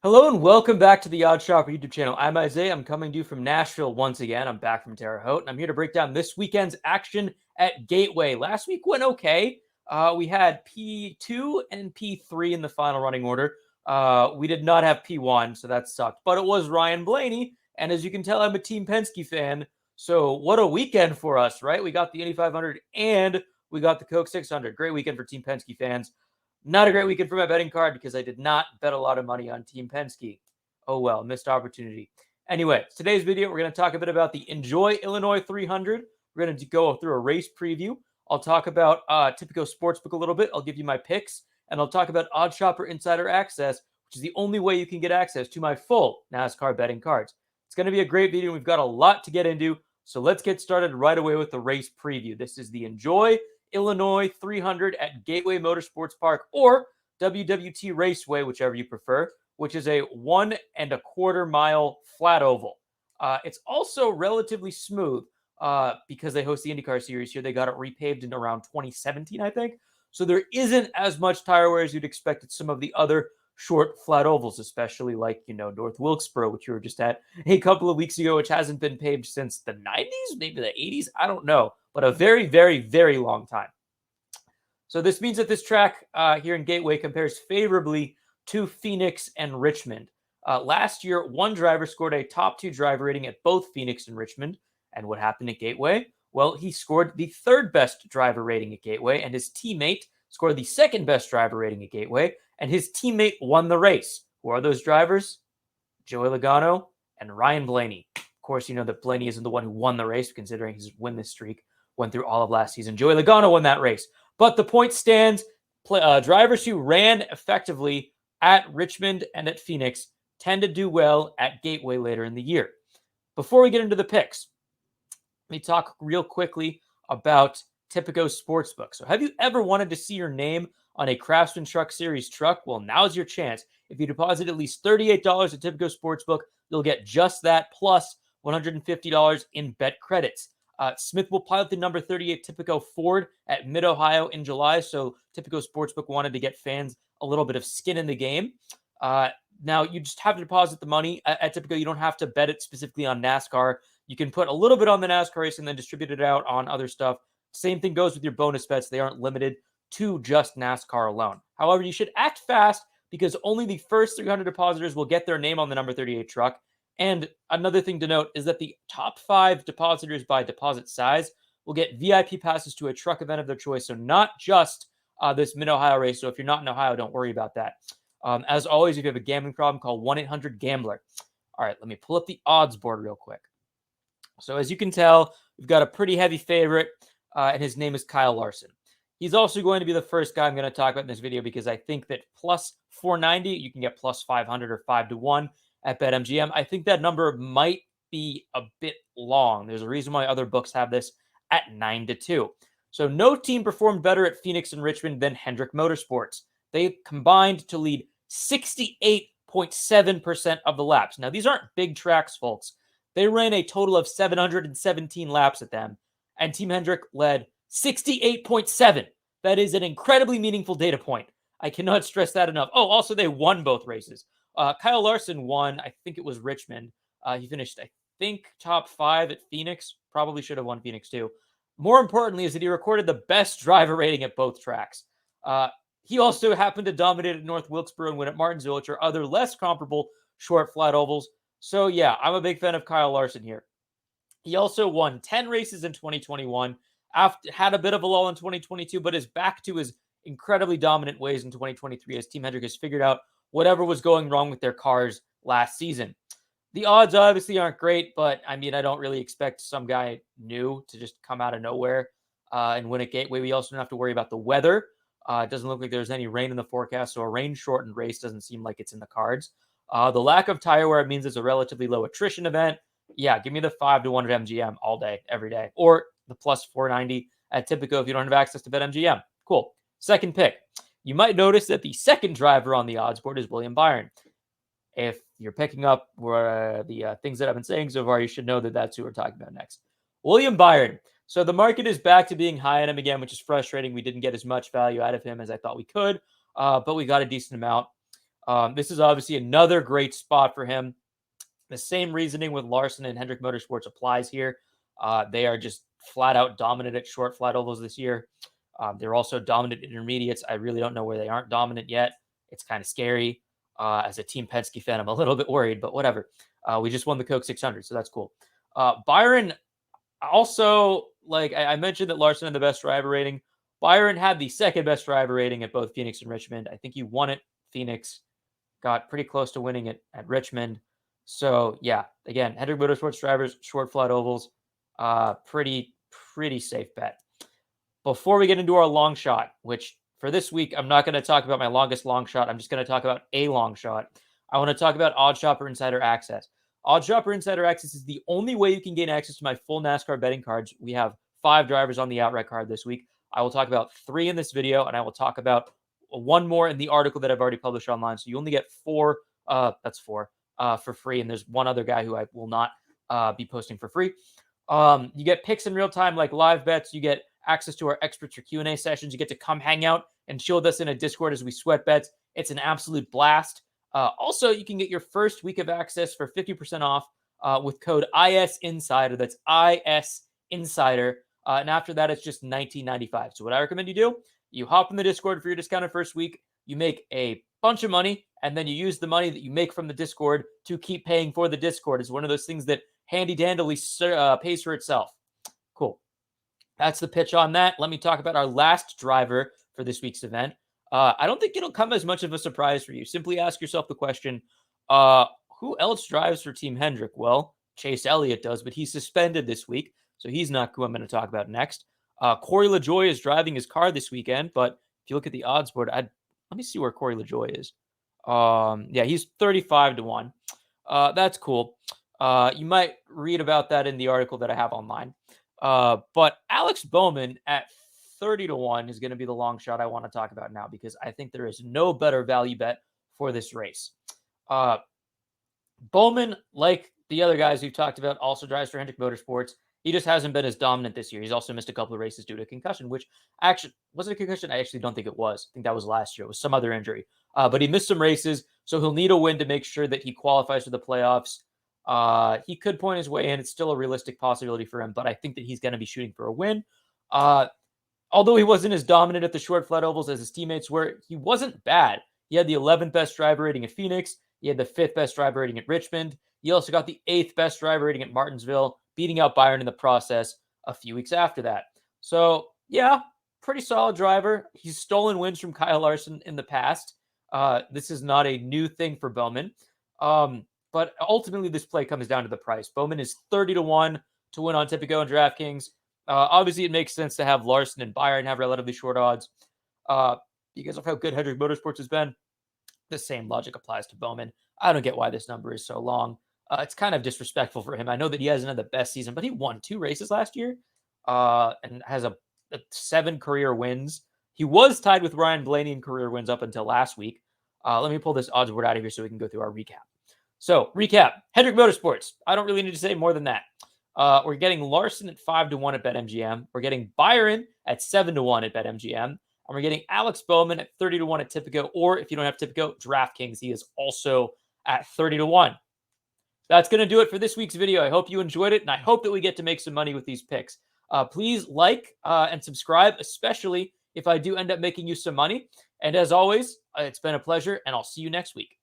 Hello and welcome back to the Odd Shopper YouTube channel. I'm Isaiah. I'm coming to you from Nashville once again. I'm back from Terre Haute, and I'm here to break down this weekend's action at Gateway. Last week went okay. We had P2 and P3 in the final running order. We did not have P1, so that sucked. But it was Ryan Blaney, and as you can tell, I'm a Team Penske fan. So what a weekend for us, right? We got the Indy 500 and we got the Coke 600. Great weekend for Team Penske fans. Not a great weekend for my betting card because I did not bet a lot of money on Team Penske. Oh well, missed opportunity. Anyway, today's video, we're going to talk a bit about the Enjoy Illinois 300. We're going to go through a race preview. I'll talk about Tipico Sportsbook a little bit. I'll give you my picks, and I'll talk about Odd Shopper Insider Access, which is the only way you can get access to my full NASCAR betting cards. It's going to be a great video. We've got a lot to get into, so let's get started right away with the race preview. This is the Enjoy Illinois 300 at Gateway Motorsports Park or WWT Raceway, whichever you prefer, which is a 1.25 mile flat oval. It's also relatively smooth because they host the IndyCar Series here. They got it repaved in around 2017, I think. So there isn't as much tire wear as you'd expect at some of the other short flat ovals, especially like, North Wilkesboro, which you were just at a couple of weeks ago, which hasn't been paved since the 90s, maybe the 80s. I don't know, but a very, very, very long time. So this means that this track here in Gateway compares favorably to Phoenix and Richmond. Last year, one driver scored a top 2 driver rating at both Phoenix and Richmond. And what happened at Gateway? Well, he scored the 3rd best driver rating at Gateway, and his teammate scored the 2nd best driver rating at Gateway, and his teammate won the race. Who are those drivers? Joey Logano and Ryan Blaney. Of course, you know that Blaney isn't the one who won the race, considering his win-this streak went through all of last season. Joey Logano won that race. But the point stands, drivers who ran effectively at Richmond and at Phoenix tend to do well at Gateway later in the year. Before we get into the picks, let me talk real quickly about Tipico Sportsbook. So have you ever wanted to see your name on a Craftsman Truck Series truck? Well, now's your chance. If you deposit at least $38 at Tipico Sportsbook, you'll get just that plus $150 in bet credits. Smith will pilot the number 38 Tipico Ford at Mid-Ohio in July, so Tipico Sportsbook wanted to get fans a little bit of skin in the game. Now, you just have to deposit the money at Tipico. You don't have to bet it specifically on NASCAR. You can put a little bit on the NASCAR race and then distribute it out on other stuff. Same thing goes with your bonus bets. They aren't limited to just NASCAR alone. However, you should act fast because only the first 300 depositors will get their name on the number 38 truck. And another thing to note is that the top 5 depositors by deposit size will get VIP passes to a truck event of their choice. So not just this Mid-Ohio race. So if you're not in Ohio, don't worry about that. As always, if you have a gambling problem, call 1-800-GAMBLER. All right, let me pull up the odds board real quick. So as you can tell, we've got a pretty heavy favorite, and his name is Kyle Larson. He's also going to be the first guy I'm going to talk about in this video because I think that plus 490, you can get plus 500 or 5-1 at BetMGM. I think that number might be a bit long. There's a reason why other books have this at 9-2. So no team performed better at Phoenix and Richmond than Hendrick Motorsports. They combined to lead 68.7% of the laps. Now, these aren't big tracks, folks. They ran a total of 717 laps at them, and Team Hendrick led 68.7. That is an incredibly meaningful data point. I cannot stress that enough. Oh, also, they won both races. Kyle Larson won, I think it was Richmond. He finished, I think, top 5 at Phoenix. Probably should have won Phoenix, too. More importantly is that he recorded the best driver rating at both tracks. He also happened to dominate at North Wilkesboro and win at Martinsville, which are other less comparable short flat ovals. So, yeah, I'm a big fan of Kyle Larson here. He also won 10 races in 2021, had a bit of a lull in 2022, but is back to his incredibly dominant ways in 2023 as Team Hendrick has figured out whatever was going wrong with their cars last season. The odds obviously aren't great, but I mean, I don't really expect some guy new to just come out of nowhere and win at Gateway. We also don't have to worry about the weather. It doesn't look like there's any rain in the forecast, so a rain-shortened race doesn't seem like it's in the cards. The lack of tire wear means it's a relatively low attrition event. Yeah, give me the 5-1 at MGM all day, every day. Or the plus 490 at Tipico if you don't have access to BetMGM. Cool. Second pick. You might notice that the second driver on the odds board is William Byron. If you're picking up the things that I've been saying so far, you should know that that's who we're talking about next. William Byron. So the market is back to being high on him again, which is frustrating. We didn't get as much value out of him as I thought we could, but we got a decent amount. This is obviously another great spot for him. The same reasoning with Larson and Hendrick Motorsports applies here. They are just flat out dominant at short flat ovals this year. They're also dominant intermediates. I really don't know where they aren't dominant yet. It's kind of scary. As a Team Penske fan, I'm a little bit worried, but whatever. We just won the Coke 600, so that's cool. Byron also, like I mentioned that Larson had the best driver rating. Byron had the second best driver rating at both Phoenix and Richmond. I think he won at Phoenix, got pretty close to winning it at Richmond. So yeah, again, Hendrick Motorsports drivers, short flat ovals, pretty safe bet. Before we get into our long shot, which for this week, I'm not going to talk about my longest long shot. I'm just going to talk about a long shot. I want to talk about Odd Shopper Insider Access. Odd Shopper Insider Access is the only way you can gain access to my full NASCAR betting cards. We have 5 drivers on the outright card this week. I will talk about 3 in this video, and I will talk about 1 more in the article that I've already published online. So you only get 4. That's 4 for free, and there's 1 other guy who I will not be posting for free. You get picks in real time, like live bets. You get access to our experts for Q&A sessions. You get to come hang out and chill with us in a Discord as we sweat bets. It's an absolute blast. Also, you can get your first week of access for 50% off with code ISINSIDER. That's ISINSIDER. And after that, it's just $19.95. So what I recommend you do, you hop in the Discord for your discounted first week. You make a bunch of money, and then you use the money that you make from the Discord to keep paying for the Discord. It's one of those things that handy-dandily pays for itself. Cool. That's the pitch on that. Let me talk about our last driver for this week's event. I don't think it'll come as much of a surprise for you. Simply ask yourself the question, who else drives for Team Hendrick? Well, Chase Elliott does, but he's suspended this week, so he's not who I'm going to talk about next. Corey LaJoie is driving his car this weekend, but if you look at the odds board, let me see where Corey LaJoie is. Yeah, he's 35-1. That's cool. You might read about that in the article that I have online. But Alex Bowman at 30-1 is going to be the long shot I want to talk about now, because I think there is no better value bet for this race. Bowman, like the other guys we've talked about, also drives for Hendrick Motorsports. He just hasn't been as dominant this year. He's also missed a couple of races due to concussion, which actually was it a concussion? I actually don't think it was. I think that was last year. It was some other injury. But he missed some races, so he'll need a win to make sure that he qualifies for the playoffs. He could point his way in. It's still a realistic possibility for him, but I think that he's going to be shooting for a win. Although he wasn't as dominant at the short flat ovals as his teammates were, he wasn't bad. He had the 11th best driver rating at Phoenix. He had the 5th best driver rating at Richmond. He also got the 8th best driver rating at Martinsville, beating out Byron in the process a few weeks after that. So, yeah, pretty solid driver. He's stolen wins from Kyle Larson in the past. This is not a new thing for Bowman. But ultimately, this play comes down to the price. Bowman is 30-1 to win on Tipico and DraftKings. Obviously, it makes sense to have Larson and Byron have relatively short odds because of how good Hendrick Motorsports has been. The same logic applies to Bowman. I don't get why this number is so long. It's kind of disrespectful for him. I know that he hasn't had the best season, but he won 2 races last year and has a 7 career wins. He was tied with Ryan Blaney in career wins up until last week. Let me pull this odds board out of here so we can go through our recap. So, recap. Hendrick Motorsports. I don't really need to say more than that. We're getting Larson at 5-1 at BetMGM. We're getting Byron at 7-1 at BetMGM. And we're getting Alex Bowman at 30-1 at Tipico. Or if you don't have Tipico, DraftKings. He is also at 30-1. That's going to do it for this week's video. I hope you enjoyed it, and I hope that we get to make some money with these picks. Please like and subscribe, especially if I do end up making you some money. And as always, it's been a pleasure, and I'll see you next week.